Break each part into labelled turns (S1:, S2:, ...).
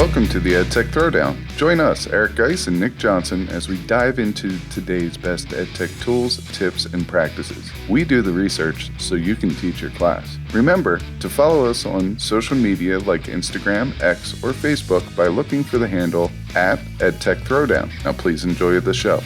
S1: Welcome to the EdTech Throwdown. Join us, Eric Guise and Nick Johnson, as we dive into today's best EdTech tools, tips, and practices. We do the research so you can teach your class. Remember to follow us on social media like Instagram, X, or Facebook by looking for the handle @EdTech Throwdown. Now please enjoy the show.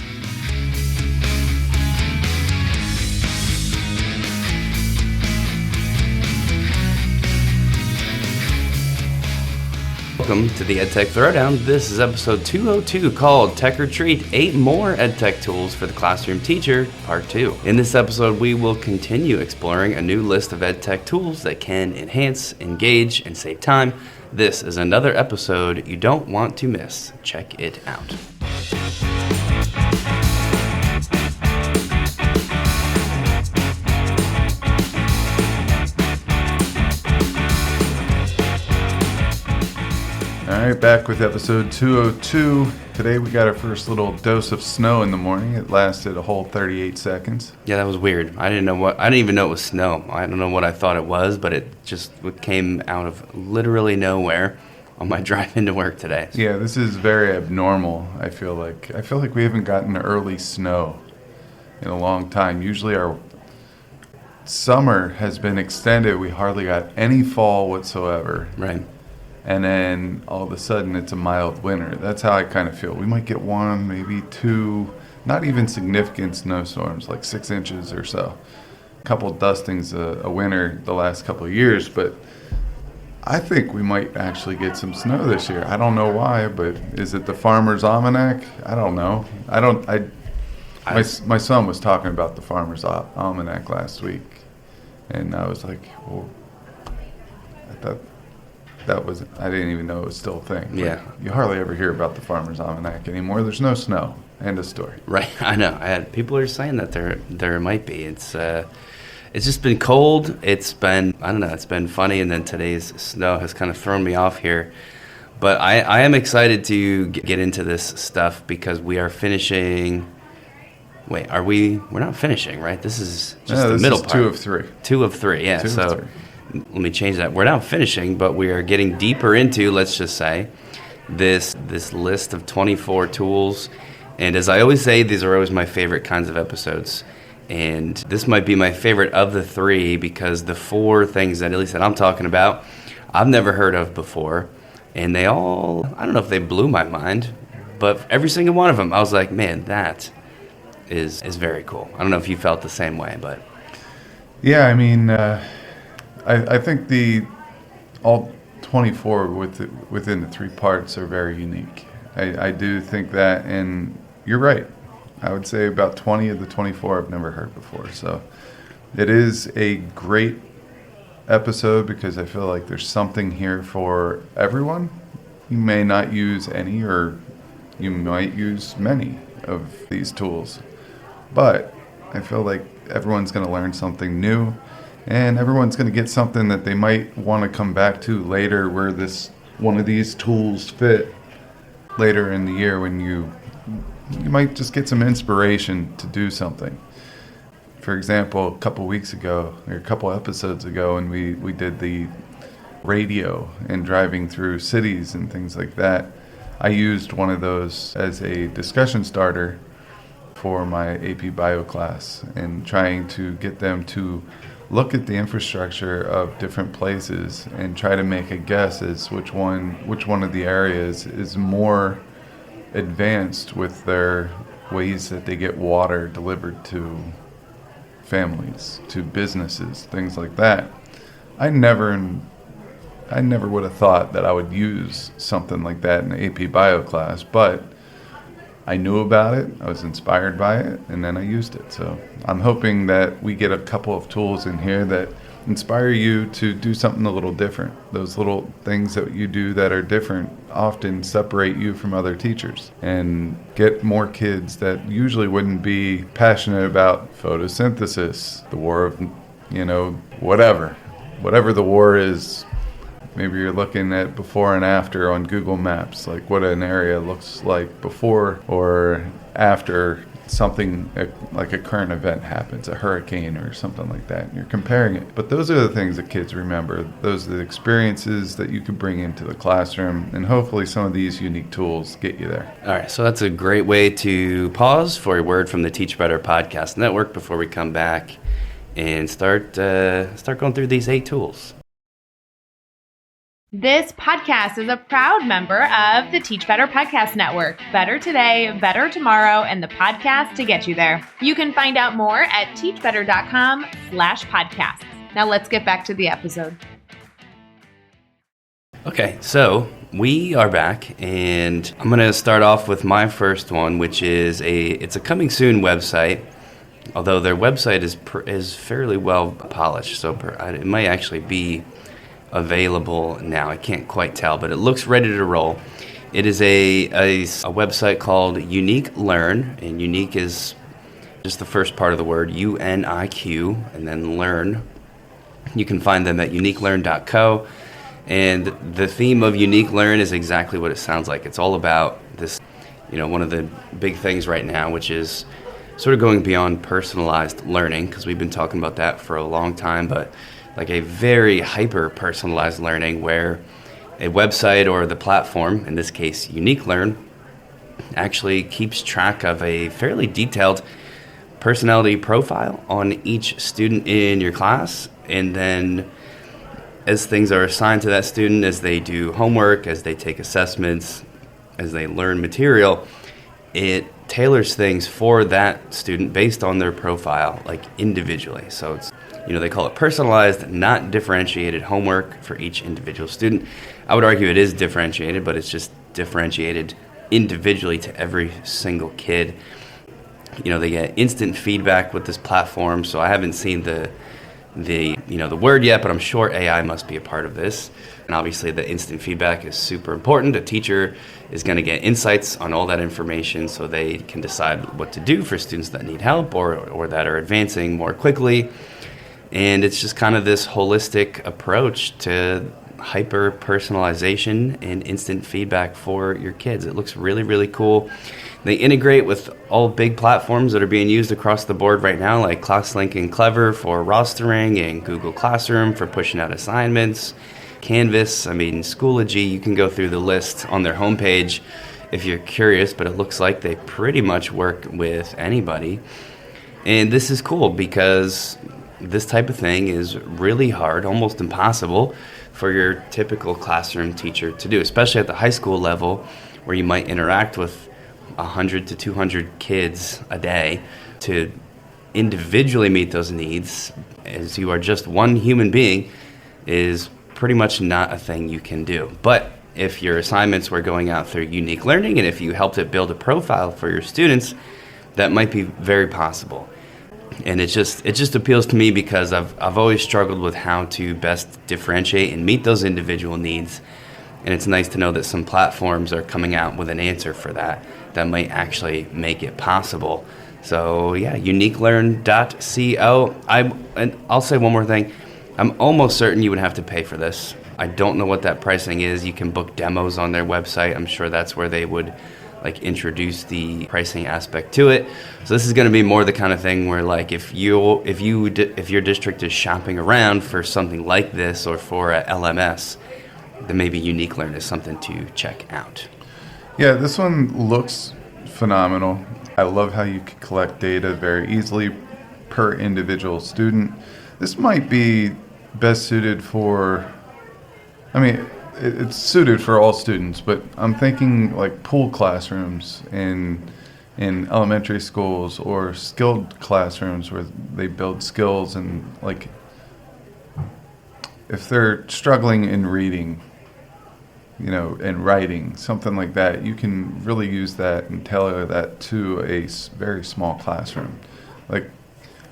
S2: Welcome to the EdTech Throwdown. This is episode 202 called Tech Retreat, 8 more EdTech tools for the classroom teacher, part 2. In this episode, we will continue exploring a new list of EdTech tools that can enhance, engage, and save time. This is another episode you don't want to miss. Check it out.
S1: All right, back with episode 202. Today we got our first little dose of snow in the morning. It lasted a whole 38 seconds.
S2: Yeah, that was weird. I didn't even know it was snow. I don't know what I thought it was, but it came out of literally nowhere on my drive into work today.
S1: Yeah, this is very abnormal, I feel like. I feel like we haven't gotten early snow in a long time. Usually our summer has been extended. We hardly got any fall whatsoever.
S2: Right.
S1: And then all of a sudden it's a mild winter. That's how I kind of feel. We might get one, maybe two, not even significant snowstorms, like 6 inches or so. A couple dustings a winter the last couple of years, but I think we might actually get some snow this year. I don't know why, but is it the Farmer's Almanac? I don't know. My son was talking about the Farmer's Almanac last week, and I was like, well, I thought I didn't even know it was still a thing.
S2: Yeah.
S1: You hardly ever hear about the Farmer's Almanac anymore. There's no snow. End of story.
S2: Right. I know. People are saying that there might be. It's just been cold. It's been funny, and then today's snow has kind of thrown me off here. But I am excited to get into this stuff because we are finishing. Wait, we're not finishing, right? This is just the middle part.
S1: 2 of 3.
S2: 2 of 3, yeah.
S1: 2
S2: so.
S1: of 3.
S2: Let me change that. We're not finishing, but we are getting deeper into, let's just say, this list of 24 tools. And as I always say, these are always my favorite kinds of episodes. And this might be my favorite of the 3 because the 4 things that at least that I'm talking about, I've never heard of before. And they all, I don't know if they blew my mind, but every single one of them, I was like, man, that is very cool. I don't know if you felt the same way, but.
S1: Yeah, I mean, I think all 24 within the 3 parts are very unique. I do think that, and you're right. I would say about 20 of the 24 I've never heard before. So it is a great episode because I feel like there's something here for everyone. You may not use any, or you might use many of these tools, but I feel like everyone's going to learn something new. And everyone's going to get something that they might want to come back to later, where one of these tools fit later in the year when you might just get some inspiration to do something. For example, a couple episodes ago, when we did the radio and driving through cities and things like that, I used one of those as a discussion starter for my AP Bio class and trying to get them to look at the infrastructure of different places and try to make a guess as which one of the areas is more advanced with their ways that they get water delivered to families, to businesses, things like that. I never would have thought that I would use something like that in the AP Bio class, but I knew about it, I was inspired by it, and then I used it. So I'm hoping that we get a couple of tools in here that inspire you to do something a little different. Those little things that you do that are different often separate you from other teachers and get more kids that usually wouldn't be passionate about photosynthesis, the war of, whatever the war is. Maybe you're looking at before and after on Google Maps, like what an area looks like before or after something like a current event happens, a hurricane or something like that, and you're comparing it. But those are the things that kids remember. Those are the experiences that you could bring into the classroom, and hopefully some of these unique tools get you there.
S2: All right, so that's a great way to pause for a word from the Teach Better Podcast Network before we come back and start going through these 8 tools.
S3: This podcast is a proud member of the Teach Better Podcast Network. Better today, better tomorrow, and the podcast to get you there. You can find out more at teachbetter.com/podcasts. Now let's get back to the episode.
S2: Okay, so we are back, and I'm going to start off with my first one, which is it's a coming soon website. Although their website is fairly well polished, so it might actually be available now. I can't quite tell, but it looks ready to roll. It is a website called Unique Learn, and unique is just the first part of the word, UNIQ, and then learn. You can find them at uniquelearn.co, and the theme of Unique Learn is exactly what it sounds like. It's all about this, one of the big things right now, which is sort of going beyond personalized learning, because we've been talking about that for a long time, but like a very hyper-personalized learning where a website or the platform, in this case Unique Learn, actually keeps track of a fairly detailed personality profile on each student in your class, and then as things are assigned to that student, as they do homework, as they take assessments, as they learn material, it tailors things for that student based on their profile, like individually. So it's, they call it personalized, not differentiated homework for each individual student. I would argue it is differentiated, but it's just differentiated individually to every single kid. They get instant feedback with this platform, so I haven't seen the word yet, but I'm sure AI must be a part of this. And obviously the instant feedback is super important. A teacher is going to get insights on all that information so they can decide what to do for students that need help or that are advancing more quickly. And it's just kind of this holistic approach to hyper-personalization and instant feedback for your kids. It looks really, really cool. They integrate with all big platforms that are being used across the board right now, like ClassLink and Clever for rostering and Google Classroom for pushing out assignments, Canvas, Schoology. You can go through the list on their homepage if you're curious, but it looks like they pretty much work with anybody. And this is cool because this type of thing is really hard, almost impossible for your typical classroom teacher to do, especially at the high school level where you might interact with 100 to 200 kids a day. To individually meet those needs as you are just one human being is pretty much not a thing you can do. But if your assignments were going out through Unique Learning and if you helped it build a profile for your students, that might be very possible. And it just appeals to me because I've always struggled with how to best differentiate and meet those individual needs. And it's nice to know that some platforms are coming out with an answer for that might actually make it possible. So yeah, uniquelearn.co. And I'll say one more thing. I'm almost certain you would have to pay for this. I don't know what that pricing is. You can book demos on their website. I'm sure that's where they would introduce the pricing aspect to it. So this is going to be more the kind of thing where if your district is shopping around for something like this or for a LMS, then maybe Unique Learn is something to check out.
S1: Yeah, this one looks phenomenal. I love how you can collect data very easily per individual student. This might be best suited for, it's suited for all students, but I'm thinking like pool classrooms in elementary schools or skilled classrooms where they build skills, and if they're struggling in reading, and writing, something like that, you can really use that and tailor that to a very small classroom.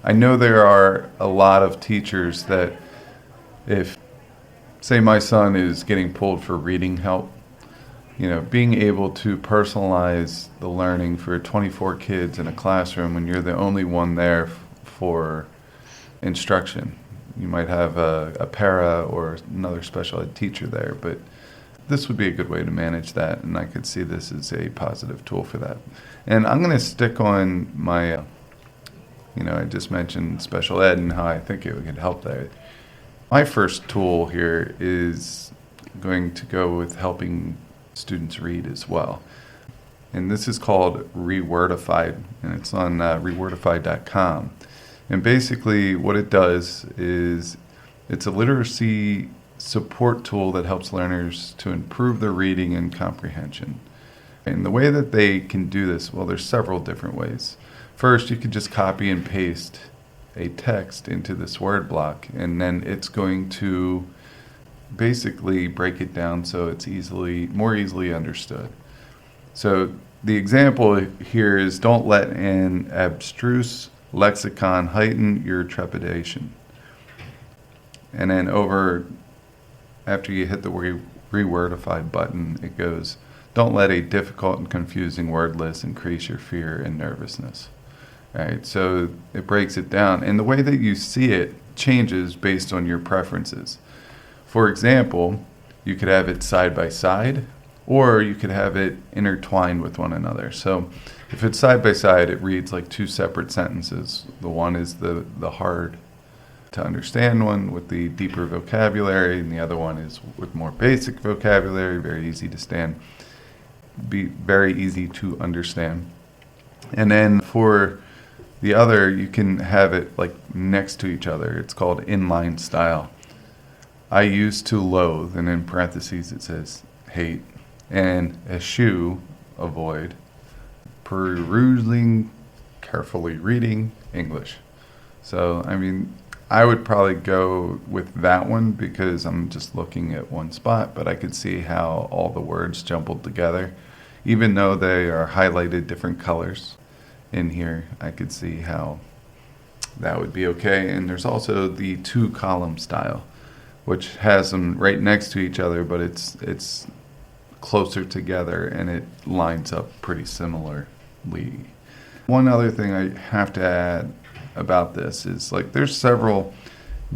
S1: I know there are a lot of teachers that if, say my son is getting pulled for reading help, being able to personalize the learning for 24 kids in a classroom when you're the only one there for instruction. You might have a para or another special ed teacher there, but this would be a good way to manage that, and I could see this as a positive tool for that. And I'm going to stick on my, I just mentioned special ed and how I think it could help there. My first tool here is going to go with helping students read as well. And this is called Rewordify, and it's on rewordify.com. And basically what it does is it's a literacy support tool that helps learners to improve their reading and comprehension. And the way that they can do this, well, there's several different ways. First, you could just copy and paste a text into this word block, and then it's going to basically break it down so it's more easily understood. So the example here is, don't let an abstruse lexicon heighten your trepidation. And then after you hit the Rewordify button, it goes, don't let a difficult and confusing word list increase your fear and nervousness. All right, so it breaks it down. And the way that you see it changes based on your preferences. For example, you could have it side by side, or you could have it intertwined with one another. So if it's side by side, it reads like two separate sentences. The one is the hard to understand one with the deeper vocabulary, and the other one is with more basic vocabulary, very easy to understand. And then for the other, you can have it like next to each other. It's called inline style. I used to loathe, and in parentheses it says hate, and eschew, avoid, perusing, carefully reading English. So, I would probably go with that one because I'm just looking at one spot, but I could see how all the words jumbled together. Even though they are highlighted different colors in here, I could see how that would be okay. And there's also the 2-column style, which has them right next to each other, but it's closer together and it lines up pretty similarly. One other thing I have to add about this is there's several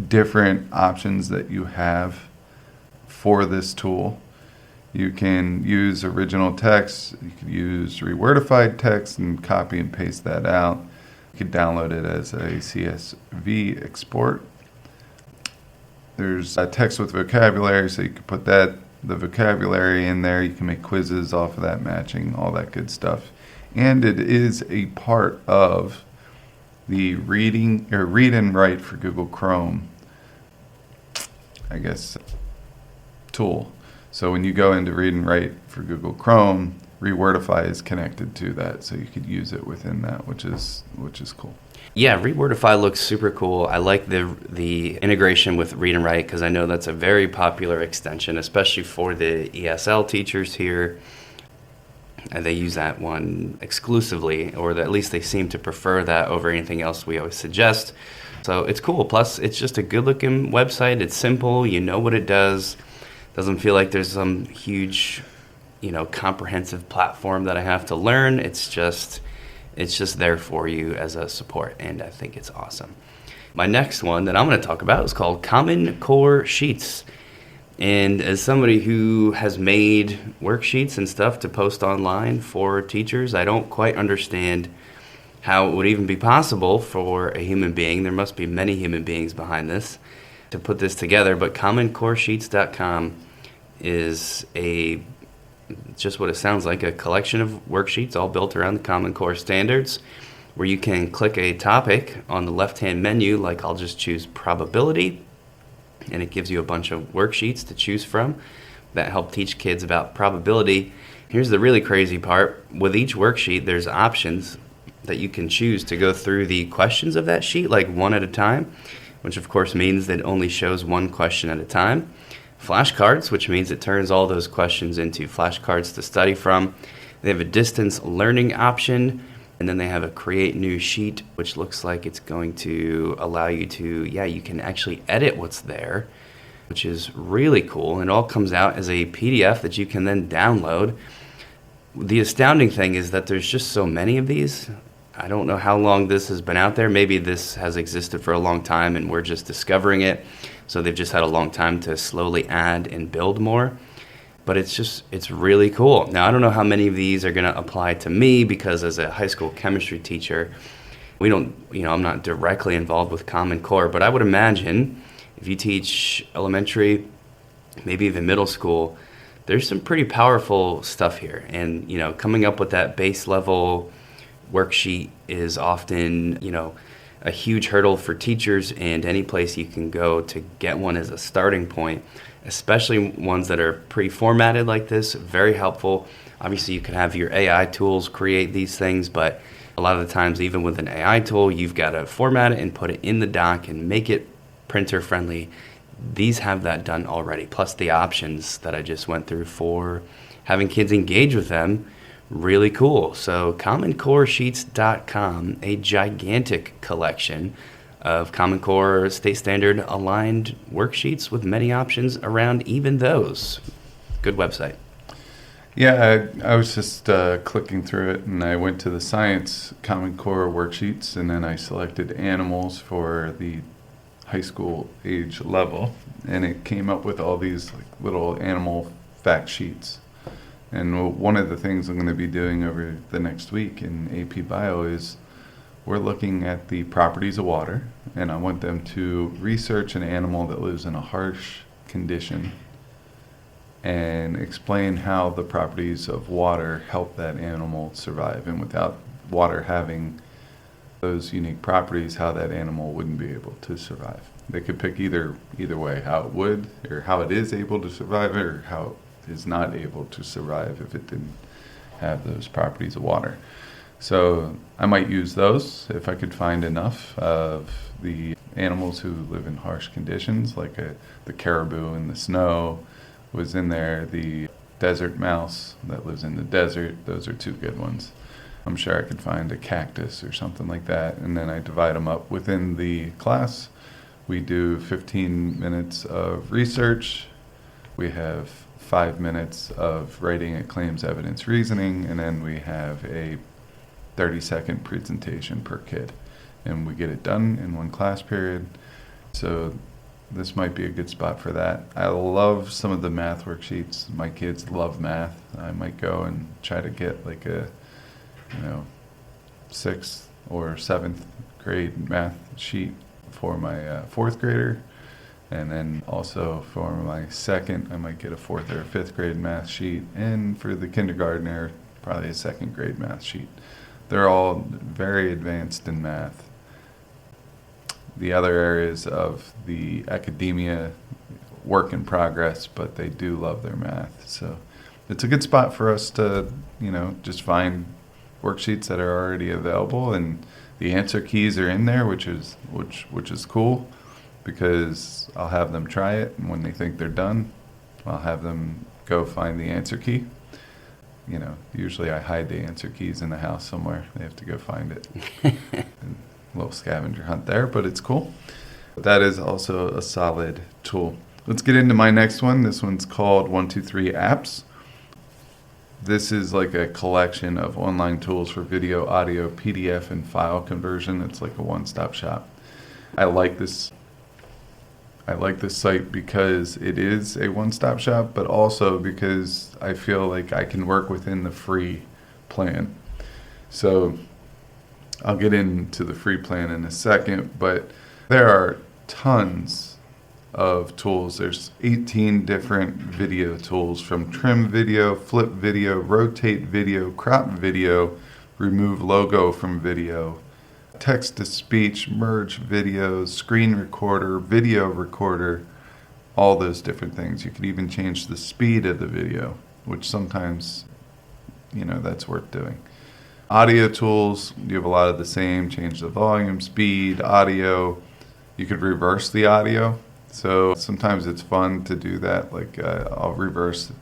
S1: different options that you have for this tool. You can use original text, you could use rewordify text and copy and paste that out. You could download it as a CSV export. There's text with vocabulary, so you could put the vocabulary in there. You can make quizzes off of that, matching, all that good stuff. And it is a part of the read and write for Google Chrome, tool. So when you go into read and write for Google Chrome, Rewordify is connected to that, so you could use it within that, which is cool.
S2: Yeah, Rewordify looks super cool. I like the integration with Read and Write because I know that's a very popular extension, especially for the ESL teachers here. And they use that one exclusively, or at least they seem to prefer that over anything else we always suggest. So it's cool. Plus, it's just a good-looking website. It's simple. You know what it does. Doesn't feel like there's some huge, comprehensive platform that I have to learn. It's just there for you as a support, and I think it's awesome. My next one that I'm going to talk about is called Common Core Sheets. And as somebody who has made worksheets and stuff to post online for teachers, I don't quite understand how it would even be possible for a human being, there must be many human beings behind this, to put this together. But commoncoresheets.com is just what it sounds like, a collection of worksheets all built around the Common Core standards, where you can click a topic on the left-hand menu, like I'll just choose probability, and it gives you a bunch of worksheets to choose from that help teach kids about probability. Here's the really crazy part. With each worksheet, there's options that you can choose to go through the questions of that sheet, like one at a time, which of course means that it only shows one question at a time. Flashcards, which means it turns all those questions into flashcards to study from. They have a distance learning option, and then they have a create new sheet, which looks like it's going to allow you to, you can actually edit what's there, which is really cool. And it all comes out as a PDF that you can then download. The astounding thing is that there's just so many of these. I don't know how long this has been out there. Maybe this has existed for a long time and we're just discovering it. So they've just had a long time to slowly add and build more. but it's really cool. Now, I don't know how many of these are going to apply to me, because as a high school chemistry teacher, I'm not directly involved with Common Core, but I would imagine if you teach elementary, maybe even middle school, there's some pretty powerful stuff here. And, coming up with that base level worksheet is often, a huge hurdle for teachers, and any place you can go to get one as a starting point, especially ones that are pre-formatted like this, very helpful. Obviously, you can have your AI tools create these things, but a lot of the times, even with an AI tool, you've got to format it and put it in the doc and make it printer friendly. These have that done already, plus the options that I just went through for having kids engage with them. Really cool. So commoncoresheets.com, a gigantic collection of Common Core state standard aligned worksheets with many options around even those. Good website.
S1: Yeah, I was just clicking through it, and I went to the science Common Core worksheets, and then I selected animals for the high school age level, and it came up with all these little animal fact sheets. And one of the things I'm going to be doing over the next week in AP Bio is we're looking at the properties of water, and I want them to research an animal that lives in a harsh condition and explain how the properties of water help that animal survive. And without water having those unique properties, how that animal wouldn't be able to survive. They could pick either way, how it would, or how it is able to survive, or how it is not able to survive if it didn't have those properties of water. So I might use those if I could find enough of the animals who live in harsh conditions, like the caribou in the snow was in there, the desert mouse that lives in the desert. Those are two good ones. I'm sure I could find a cactus or something like that, and then I divide them up within the class. We do 15 minutes of research. We have 5 minutes of writing a claims evidence reasoning, and then we have a 30-second presentation per kid. And we get it done in one class period. So this might be a good spot for that. I love some of the math worksheets. My kids love math. I might go and try to get like a 6th or 7th grade math sheet for my 4th grader. And then also for my second, I might get a 4th or 5th grade math sheet. And for the kindergartner, probably a 2nd grade math sheet. They're all very advanced in math. The other areas of the academia, work in progress, but they do love their math. So it's a good spot for us to, just find worksheets that are already available, and the answer keys are in there, which is cool, because I'll have them try it, and when they think they're done, I'll have them go find the answer key. Usually I hide the answer keys in the house somewhere. They have to go find it. A little scavenger hunt there, but it's cool. That is also a solid tool. Let's get into my next one. This one's called 123 Apps. This is like a collection of online tools for video, audio, PDF, and file conversion. It's like a one-stop shop. I like this site because it is a one-stop shop, but also because I feel like I can work within the free plan. So I'll get into the free plan in a second, but there are tons of tools. There's 18 different video tools, from trim video, flip video, rotate video, crop video, remove logo from video, text-to-speech, merge videos, screen recorder, video recorder, all those different things. You could even change the speed of the video, which sometimes, that's worth doing. Audio tools, you have a lot of the same. Change the volume, speed, audio. You could reverse the audio. So sometimes it's fun to do that. Like I'll reverse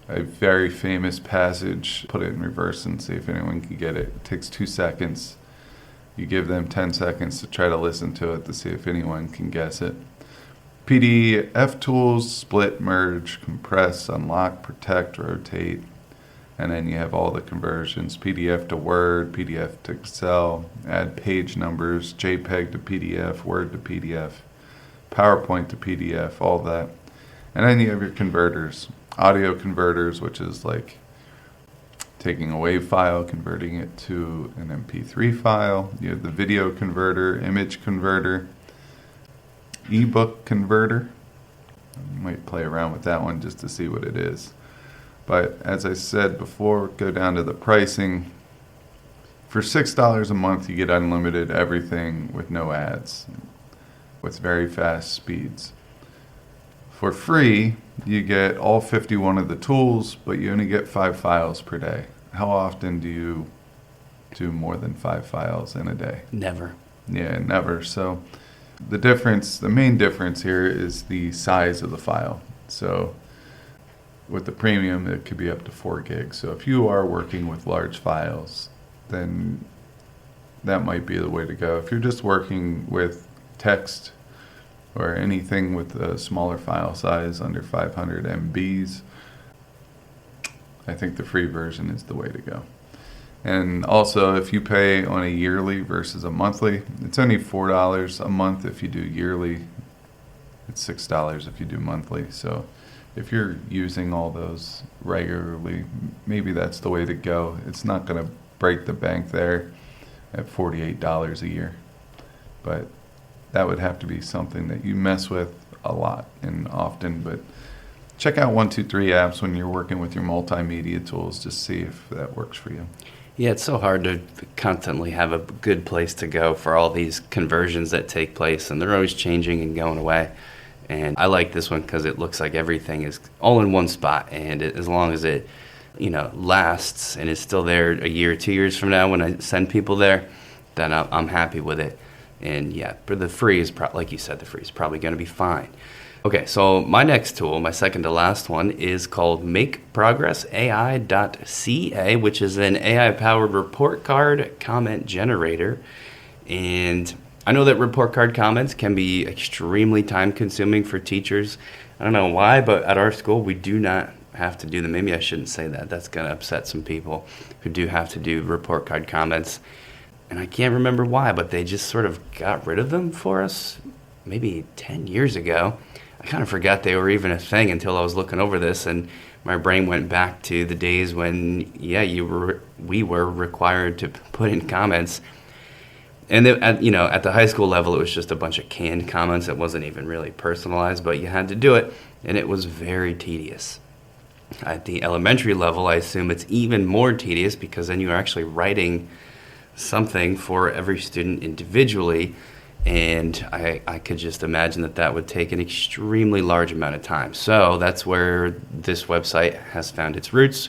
S1: a very famous passage, put it in reverse and see if anyone can get it. It takes 2 seconds. You give them 10 seconds to try to listen to it to see if anyone can guess it. PDF tools, split, merge, compress, unlock, protect, rotate. And then you have all the conversions, PDF to Word, PDF to Excel, add page numbers, JPEG to PDF, Word to PDF, PowerPoint to PDF, all that. And then you have your converters. audio converters, which is like taking a WAV file, converting it to an MP3 file. You have the video converter, image converter, ebook converter. You might play around with that one just to see what it is. But as I said before, go down to the pricing. For $6 a month, you get unlimited everything with no ads, with very fast speeds. For free, you get all 51 of the tools, but you only get 5 files per day. How often do you do more than 5 files in a day?
S2: Never.
S1: Yeah, never. So the main difference here is the size of the file. So with the premium, it could be up to 4 gigs. So if you are working with large files, then that might be the way to go. If you're just working with text or anything with a smaller file size under 500 MBs, I think the free version is the way to go. And also, if you pay on a yearly versus a monthly, it's only $4 a month if you do yearly. It's $6 if you do monthly. So if you're using all those regularly, maybe that's the way to go. It's not going to break the bank there at $48 a year. But that would have to be something that you mess with a lot and often. But check out 123 apps when you're working with your multimedia tools. Just see if that works for you.
S2: Yeah, it's so hard to constantly have a good place to go for all these conversions that take place, and they're always changing and going away. And I like this one because it looks like everything is all in one spot, and as long as it, lasts and is still there a year, 2 years from now when I send people there, then I'm happy with it. And yeah, for the free is like you said, the free is probably going to be fine. Okay, so my next tool, my second to last one, is called MakeProgressAI.ca, which is an AI-powered report card comment generator. And I know that report card comments can be extremely time-consuming for teachers. I don't know why, but at our school, we do not have to do them. Maybe I shouldn't say that. That's going to upset some people who do have to do report card comments. And I can't remember why, but they just sort of got rid of them for us maybe 10 years ago. I kind of forgot they were even a thing until I was looking over this, and my brain went back to the days when, we were required to put in comments. And at the high school level, it was just a bunch of canned comments. It wasn't even really personalized, but you had to do it, and it was very tedious. At the elementary level, I assume it's even more tedious because then you're actually writing something for every student individually. And I could just imagine that would take an extremely large amount of time. So that's where this website has found its roots.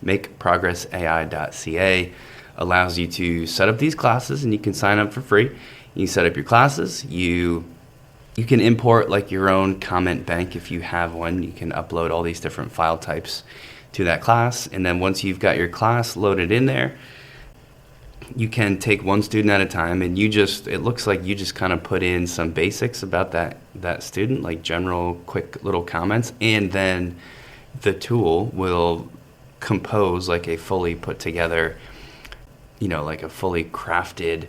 S2: MakeProgressAI.ca allows you to set up these classes, and you can sign up for free. You set up your classes. You can import like your own comment bank if you have one. You can upload all these different file types to that class. And then once you've got your class loaded in there, you can take one student at a time, and it looks like you just kind of put in some basics about that student, like general quick little comments, and then the tool will compose like a fully put together, like a fully crafted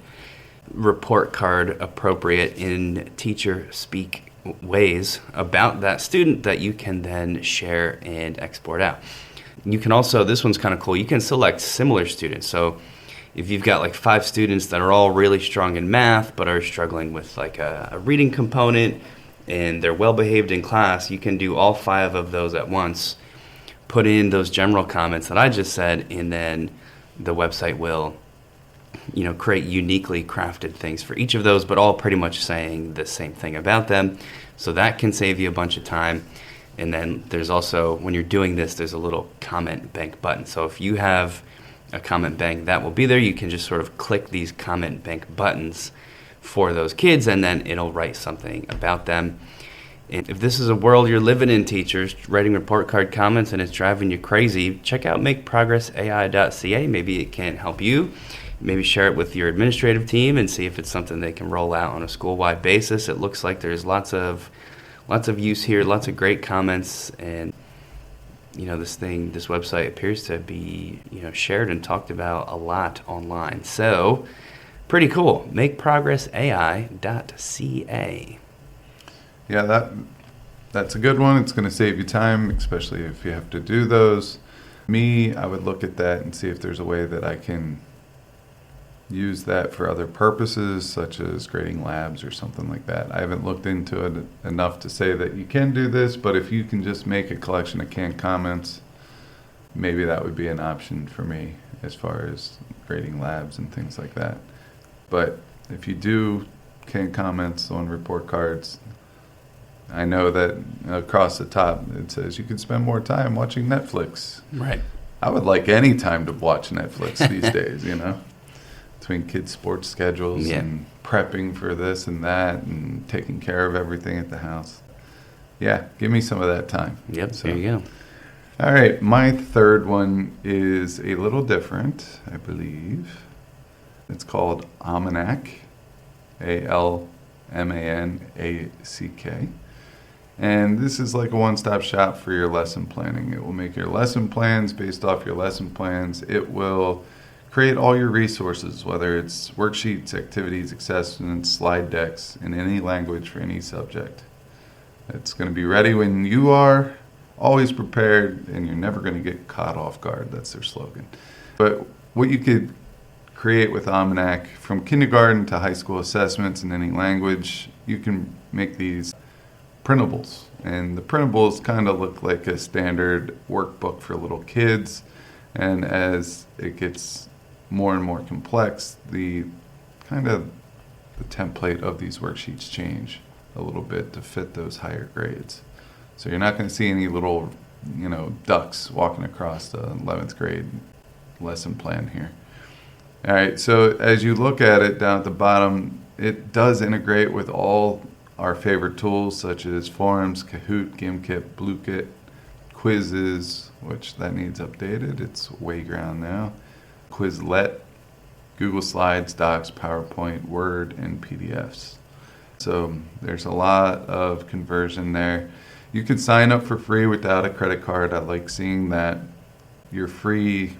S2: report card appropriate in teacher speak ways about that student that you can then share and export out. You can also, this one's kind of cool, you can select similar students. So if you've got like 5 students that are all really strong in math but are struggling with like a reading component and they're well behaved in class, you can do all 5 of those at once, put in those general comments that I just said, and then the website will create uniquely crafted things for each of those, but all pretty much saying the same thing about them. So that can save you a bunch of time. And then there's also, when you're doing this, there's a little comment bank button. So if you have a comment bank, that will be there. You can just sort of click these comment bank buttons for those kids, and then it'll write something about them. And if this is a world you're living in, teachers, writing report card comments and it's driving you crazy, check out MakeProgressAI.ca. Maybe it can help you. Maybe share it with your administrative team and see if it's something they can roll out on a school-wide basis. It looks like there's lots of use here, lots of great comments, and this website appears to be, shared and talked about a lot online. So, pretty cool. MakeProgressAI.ca.
S1: Yeah, that's a good one. It's going to save you time, especially if you have to do those. I would look at that and see if there's a way that I can use that for other purposes, such as grading labs or something like that. I haven't looked into it enough to say that you can do this, but if you can just make a collection of canned comments, maybe that would be an option for me as far as grading labs and things like that. But if you do canned comments on report cards, I know that across the top it says you can spend more time watching Netflix.
S2: Right.
S1: I would like any time to watch Netflix these days, between kids' sports schedules and prepping for this and that and taking care of everything at the house. Yeah, give me some of that time.
S2: Yep, so. There you go.
S1: All right, my third one is a little different, I believe. It's called Almanac, ALMANACK. And this is like a one-stop shop for your lesson planning. It will make your lesson plans based off your lesson plans. It will create all your resources, whether it's worksheets, activities, assessments, slide decks, in any language for any subject. It's going to be ready when you are, always prepared, and you're never going to get caught off guard. That's their slogan. But what you could create with Almanac, from kindergarten to high school assessments in any language, you can make these printables. And the printables kind of look like a standard workbook for little kids. And as it gets more and more complex, the template of these worksheets change a little bit to fit those higher grades. So you're not going to see any little, ducks walking across the 11th grade lesson plan here. All right, so as you look at it down at the bottom, it does integrate with all our favorite tools such as Forums, Kahoot, Gimkit, Bluekit, Quizzes, which that needs updated. It's Wayground now. Quizlet, Google Slides, Docs, PowerPoint, Word, and PDFs. So there's a lot of conversion there. You can sign up for free without a credit card. I like seeing that. Your free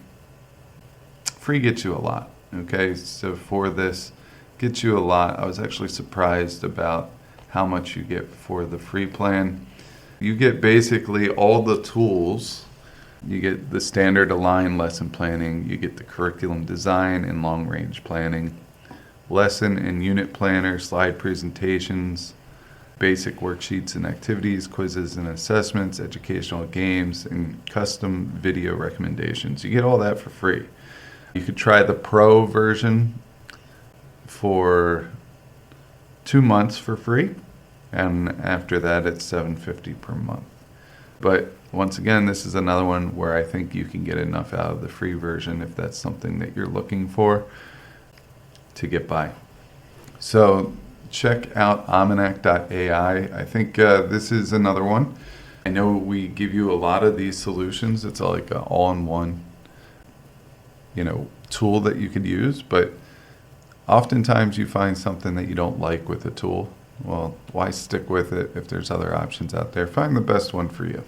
S1: gets you a lot. Okay, so for this, gets you a lot. I was actually surprised about how much you get for the free plan. You get basically all the tools. You get the standard Align lesson planning. You get the curriculum design and long-range planning, lesson and unit planner, slide presentations, basic worksheets and activities, quizzes and assessments, educational games, and custom video recommendations. You get all that for free. You could try the Pro version for 2 months for free, and after that it's $7.50 per month. But once again, this is another one where I think you can get enough out of the free version if that's something that you're looking for to get by. So check out almanac.ai. I think this is another one. I know we give you a lot of these solutions. It's like an all-in-one, tool that you could use, but oftentimes you find something that you don't like with a tool. Well, why stick with it if there's other options out there? Find the best one for you.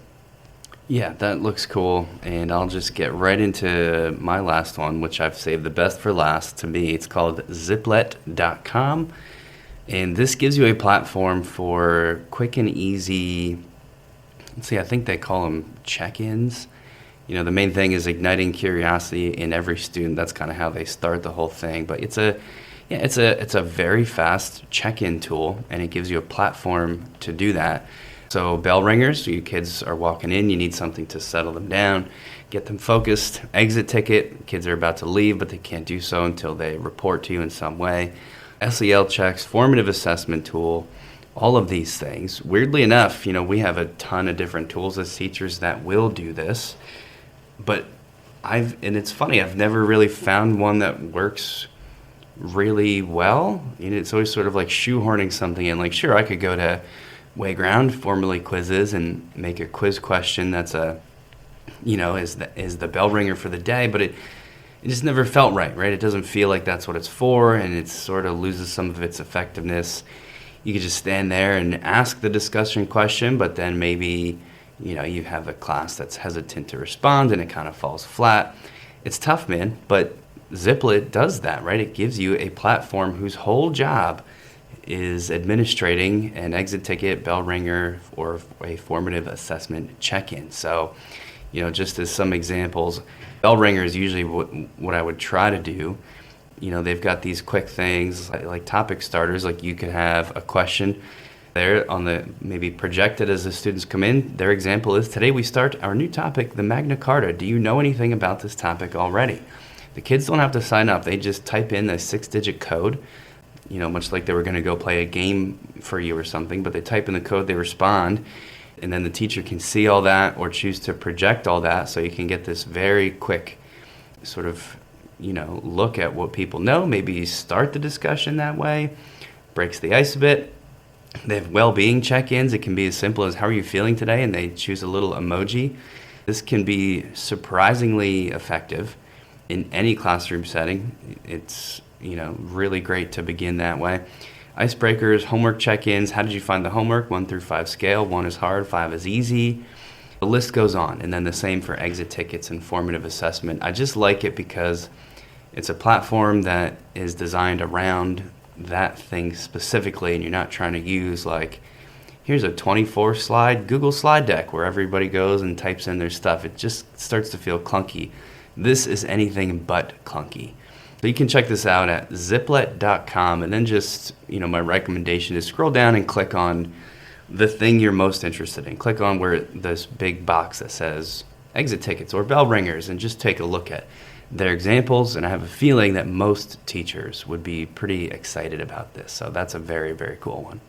S2: Yeah, that looks cool. And I'll just get right into my last one, which I've saved the best for last. To me, it's called Ziplet.com. And this gives you a platform for quick and easy, I think they call them check-ins. The main thing is igniting curiosity in every student. That's kind of how they start the whole thing. But it's a very fast check-in tool, and it gives you a platform to do that. So bell ringers, you kids are walking in, you need something to settle them down, get them focused. Exit ticket, kids are about to leave, but they can't do so until they report to you in some way. SEL checks, formative assessment tool, all of these things. Weirdly enough, we have a ton of different tools as teachers that will do this. But and it's funny, I've never really found one that works really well. It's always sort of like shoehorning something in. Like, sure, I could go to Wayground, formerly Quizzes, and make a quiz question that's is the bell ringer for the day, but it just never felt right? It doesn't feel like that's what it's for, and it sort of loses some of its effectiveness. You could just stand there and ask the discussion question, but then maybe you have a class that's hesitant to respond and it kind of falls flat. It's tough, man, but Ziplet does that, right? It gives you a platform whose whole job is administrating an exit ticket, bell ringer, or a formative assessment check-in. So, just as some examples, bell ringer is usually what I would try to do. They've got these quick things like topic starters, like you could have a question there on the maybe projected as the students come in. Their example is, today we start our new topic, the Magna Carta. Do you know anything about this topic already? The kids don't have to sign up. They just type in a 6-digit code, much like they were going to go play a game for you or something, but they type in the code, they respond, and then the teacher can see all that or choose to project all that, so you can get this very quick sort of, look at what people know. Maybe start the discussion that way, breaks the ice a bit. They have well-being check-ins. It can be as simple as, how are you feeling today? And they choose a little emoji. This can be surprisingly effective in any classroom setting. It's, really great to begin that way. Icebreakers, homework check-ins. How did you find the homework? 1 through 5 scale. 1 is hard, 5 is easy. The list goes on. And then the same for exit tickets and formative assessment. I just like it because it's a platform that is designed around that thing specifically, and you're not trying to use here's a 24 slide Google slide deck where everybody goes and types in their stuff. It just starts to feel clunky. This is anything but clunky. So you can check this out at ziplet.com, and then just, my recommendation is scroll down and click on the thing you're most interested in. Click on where this big box that says exit tickets or bell ringers, and just take a look at their examples, and I have a feeling that most teachers would be pretty excited about this. So that's a very, very cool one.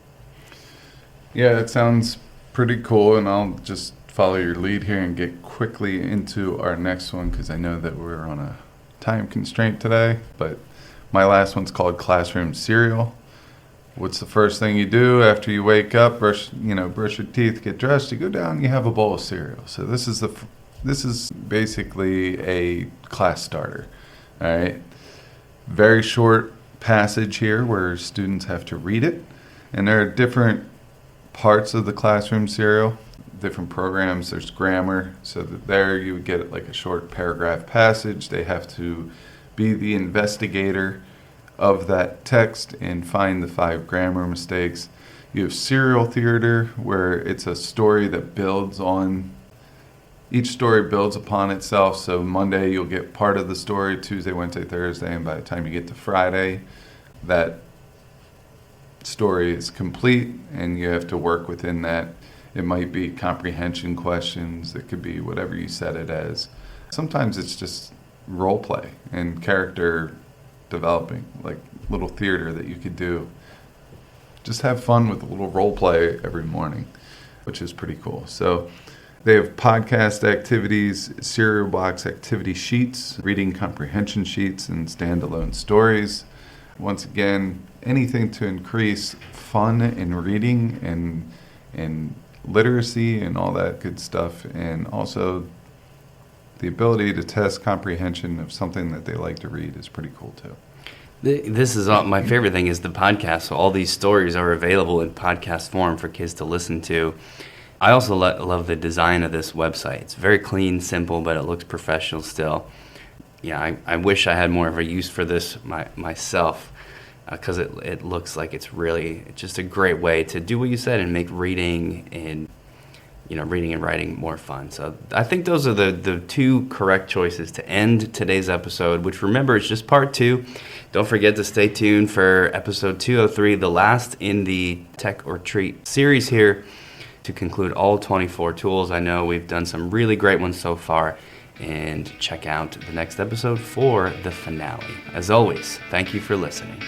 S1: Yeah, it sounds pretty cool, and I'll just follow your lead here and get quickly into our next one because I know that we're on a time constraint today. But my last one's called Classroom Cereal. What's the first thing you do after you wake up? Brush your teeth, get dressed, you go down, you have a bowl of cereal. So this is basically a class starter, all right? Very short passage here where students have to read it. And there are different parts of the classroom serial, different programs. There's grammar, so that there you would get like a short paragraph passage. They have to be the investigator of that text and find the 5 grammar mistakes. You have serial theater, where it's a story that builds on, each story builds upon itself. So Monday you'll get part of the story, Tuesday, Wednesday, Thursday, and by the time you get to Friday, that story is complete and you have to work within that. It might be comprehension questions, it could be whatever you set it as. Sometimes it's just role play and character developing, like little theater that you could do. Just have fun with a little role play every morning, which is pretty cool. So they have podcast activities, cereal box activity sheets, reading comprehension sheets, and standalone stories. Once again, anything to increase fun in reading and literacy and all that good stuff, and also the ability to test comprehension of something that they like to read is pretty cool too.
S2: This is my favorite thing is the podcast. So all these stories are available in podcast form for kids to listen to. I also love the design of this website. It's very clean, simple, but it looks professional still. Yeah, I wish I had more of a use for this myself, because it looks like it's really just a great way to do what you said and make reading and writing more fun. So I think those are the 2 correct choices to end today's episode, which, remember, is just part 2. Don't forget to stay tuned for episode 203, the last in the Tech or Treat series here, to conclude all 24 tools. I know we've done some really great ones so far, and check out the next episode for the finale. As always, thank you for listening.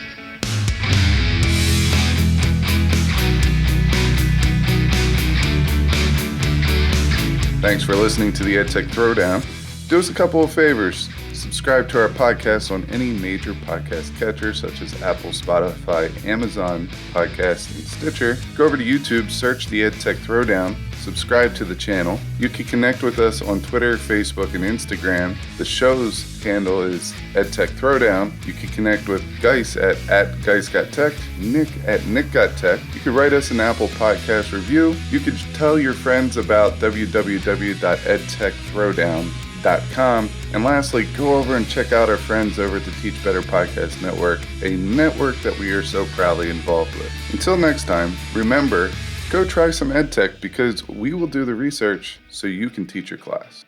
S1: Thanks for listening to the EdTech Throwdown. Do us a couple of favors. Subscribe to our podcast on any major podcast catcher such as Apple, Spotify, Amazon Podcasts, and Stitcher. Go over to YouTube, search the EdTech Throwdown, subscribe to the channel. You can connect with us on Twitter, Facebook, and Instagram. The show's handle is EdTech Throwdown. You can connect with Guise at Guise.tech, Nick at Nick.tech. You can write us an Apple Podcast review. You can tell your friends about www.edtechthrowdown.com. edtech.com. And lastly, go over and check out our friends over at the Teach Better Podcast Network, a network that we are so proudly involved with. Until next time, remember, go try some EdTech because we will do the research so you can teach your class.